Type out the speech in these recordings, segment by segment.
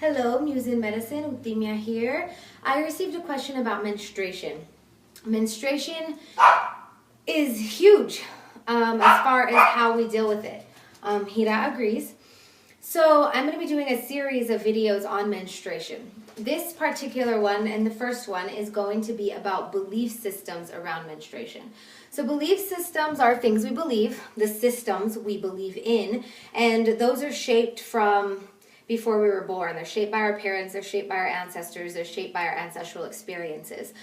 Hello, Muse in Medicine, Utimia here. I received a question about menstruation. Menstruation is huge as far as how we deal with it. Hira agrees. So I'm going to be doing a series of videos on menstruation. This particular one and the first one is going to be about belief systems around menstruation. So belief systems are things we believe, the systems we believe in, and those are shaped from before we were born. They're shaped by our parents, they're shaped by our ancestors, they're shaped by our ancestral experiences.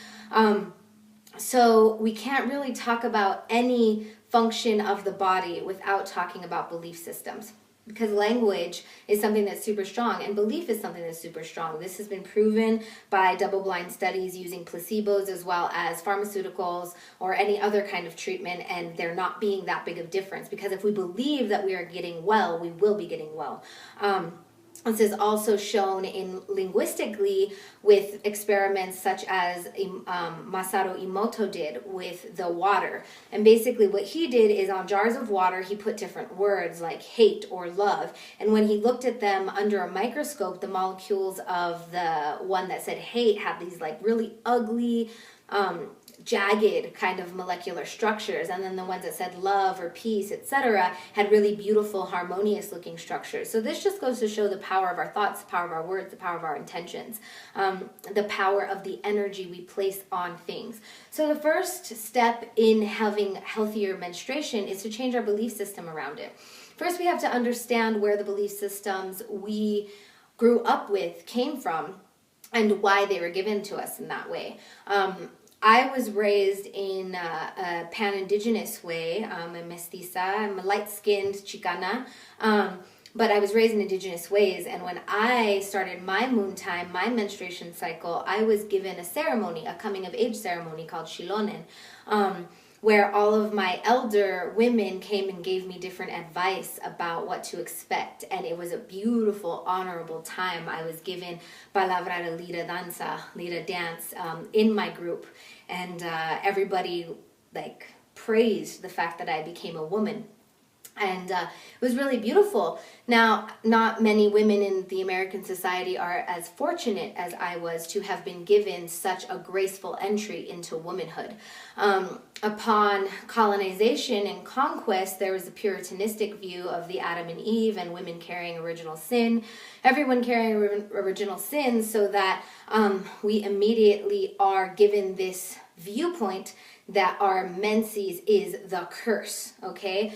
So we can't really talk about any function of the body without talking about belief systems. Because language is something that's super strong and belief is something that's super strong. This has been proven by double-blind studies using placebos as well as pharmaceuticals or any other kind of treatment, and there not being that big of difference. Because if we believe that we are getting well, we will be getting well. This is also shown in linguistically with experiments such as Masaru Emoto did with the water. And basically what he did is on jars of water, he put different words like hate or love. And when he looked at them under a microscope, the molecules of the one that said hate had these like really ugly, jagged kind of molecular structures, and then the ones that said love or peace, etc., had really beautiful, harmonious looking structures. So this just goes to show the power of our thoughts, the power of our words, the power of our intentions, the power of the energy we place on things. So the first step in having healthier menstruation is to change our belief system around it. First, we have to understand where the belief systems we grew up with came from and why they were given to us in that way. I was raised in a pan-indigenous way. I'm a mestiza, I'm a light-skinned Chicana, but I was raised in indigenous ways, and when I started my moon time, my menstruation cycle, I was given a ceremony, a coming-of-age ceremony called Xilonen, where all of my elder women came and gave me different advice about what to expect. And it was a beautiful, honorable time. I was given palabra de lira danza, lira dance, in my group. And everybody like praised the fact that I became a woman. And it was really beautiful. Now, not many women in the American society are as fortunate as I was to have been given such a graceful entry into womanhood. Upon colonization and conquest, there was a puritanistic view of the Adam and Eve and women carrying original sin, everyone carrying original sin, so that we immediately are given this viewpoint that our menses is the curse, okay?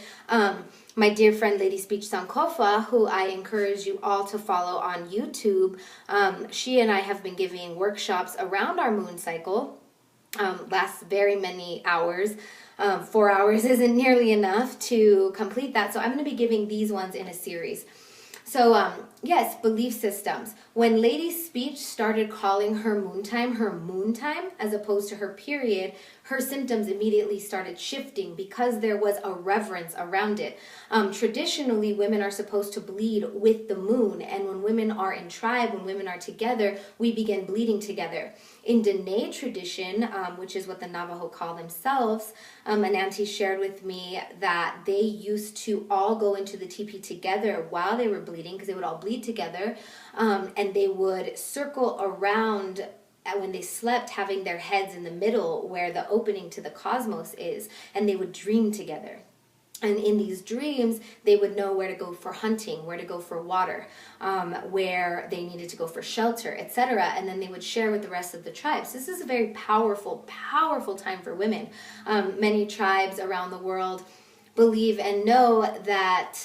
My dear friend Lady Speech Sankofa, who I encourage you all to follow on YouTube, she and I have been giving workshops around our moon cycle, lasts very many hours. 4 hours isn't nearly enough to complete that, so I'm going to be giving these ones in a series. So, yes, belief systems. When Lady Speech started calling her moon time, as opposed to her period, her symptoms immediately started shifting because there was a reverence around it. Traditionally, women are supposed to bleed with the moon, and when women are in tribe, when women are together, we begin bleeding together. In Dene tradition, which is what the Navajo call themselves, an auntie shared with me that they used to all go into the teepee together while they were bleeding, because they would all bleed together, and they would circle around when they slept, having their heads in the middle where the opening to the cosmos is, and they would dream together. And in these dreams, they would know where to go for hunting, where to go for water, where they needed to go for shelter, etc. And then they would share with the rest of the tribes. This is a very powerful, powerful time for women. Many tribes around the world believe and know that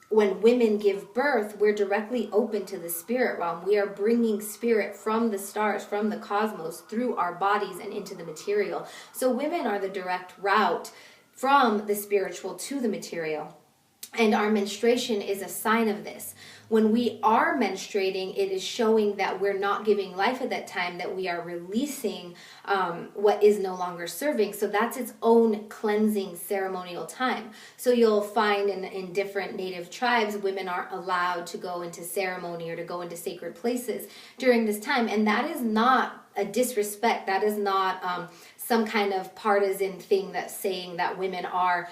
when women give birth, we're directly open to the spirit realm. We are bringing spirit from the stars, from the cosmos, through our bodies and into the material. So women are the direct route from the spiritual to the material. And our menstruation is a sign of this. When we are menstruating, it is showing that we're not giving life at that time, that we are releasing what is no longer serving. So that's its own cleansing ceremonial time. So you'll find in different native tribes, women aren't allowed to go into ceremony or to go into sacred places during this time. And that is not a disrespect. That is not some kind of partisan thing that's saying that women are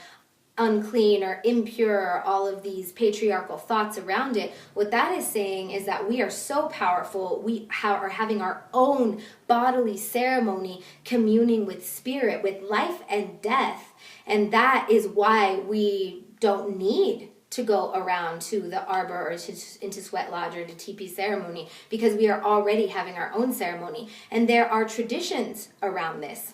unclean or impure, or all of these patriarchal thoughts around it. What that is saying is that we are so powerful, we are having our own bodily ceremony, communing with spirit, with life and death. And that is why we don't need to go around to the arbor or into sweat lodge or to teepee ceremony, because we are already having our own ceremony. And there are traditions around this.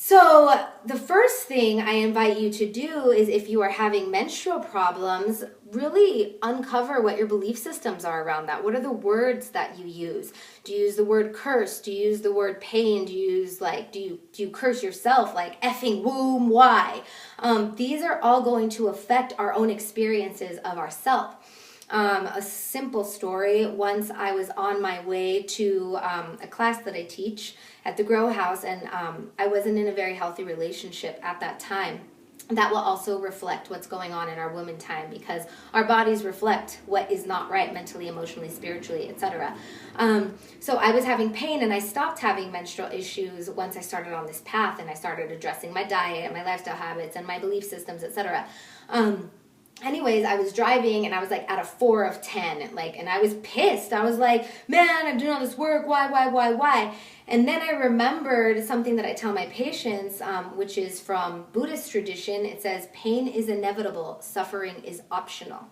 So the first thing I invite you to do is, if you are having menstrual problems, really uncover what your belief systems are around that. What are the words that you use? Do you use the word curse? Do you use the word pain? Do you use do you curse yourself like effing womb? Why? These are all going to affect our own experiences of ourself. A simple story. Once I was on my way to a class that I teach at the Grow House, and I wasn't in a very healthy relationship at that time. That will also reflect what's going on in our woman time, because our bodies reflect what is not right mentally, emotionally, spiritually, etc. So I was having pain, and I stopped having menstrual issues once I started on this path, and I started addressing my diet and my lifestyle habits and my belief systems, etc. Anyways, I was driving, and I was like at a 4 of 10, and I was pissed. I was like, man, I'm doing all this work. Why? And then I remembered something that I tell my patients, which is from Buddhist tradition. It says, pain is inevitable, suffering is optional.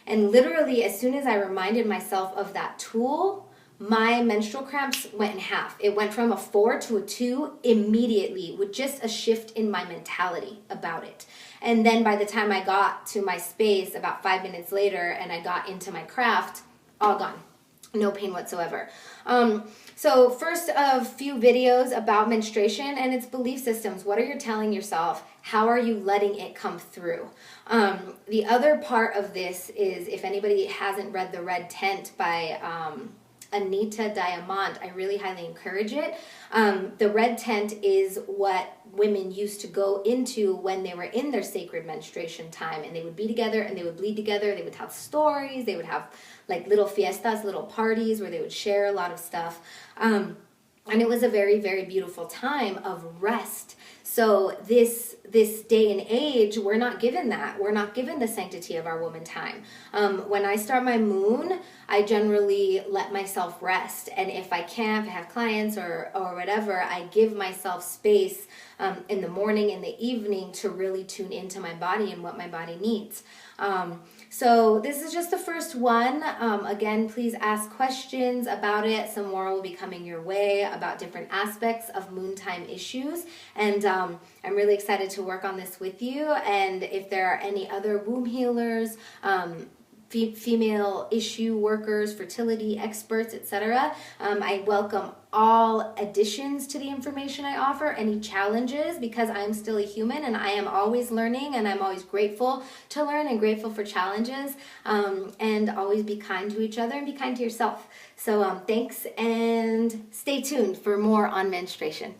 And literally, as soon as I reminded myself of that tool, my menstrual cramps went in half. It went from a 4 to a 2 immediately, with just a shift in my mentality about it. And then by the time I got to my space, about 5 minutes later, and I got into my craft, all gone. No pain whatsoever. So first, a few videos about menstruation and its belief systems. What are you telling yourself? How are you letting it come through? The other part of this is, if anybody hasn't read The Red Tent by Anita Diamant, I really highly encourage it. The red tent is what women used to go into when they were in their sacred menstruation time, and they would be together and they would bleed together. They would tell stories. They would have little fiestas, little parties where they would share a lot of stuff. And it was a very, very beautiful time of rest. So this day and age, we're not given that. We're not given the sanctity of our woman time. When I start my moon, I generally let myself rest. And if I can't, if I have clients or whatever, I give myself space in the morning, in the evening, to really tune into my body and what my body needs. So this is just the first one. Again, please ask questions about it. Some more will be coming your way about different aspects of moon time issues. And I'm really excited to work on this with you. And if there are any other womb healers, female issue workers, fertility experts, etc., I welcome all additions to the information I offer, any challenges, because I'm still a human and I am always learning, and I'm always grateful to learn and grateful for challenges, and always be kind to each other and be kind to yourself. So thanks, and stay tuned for more on menstruation.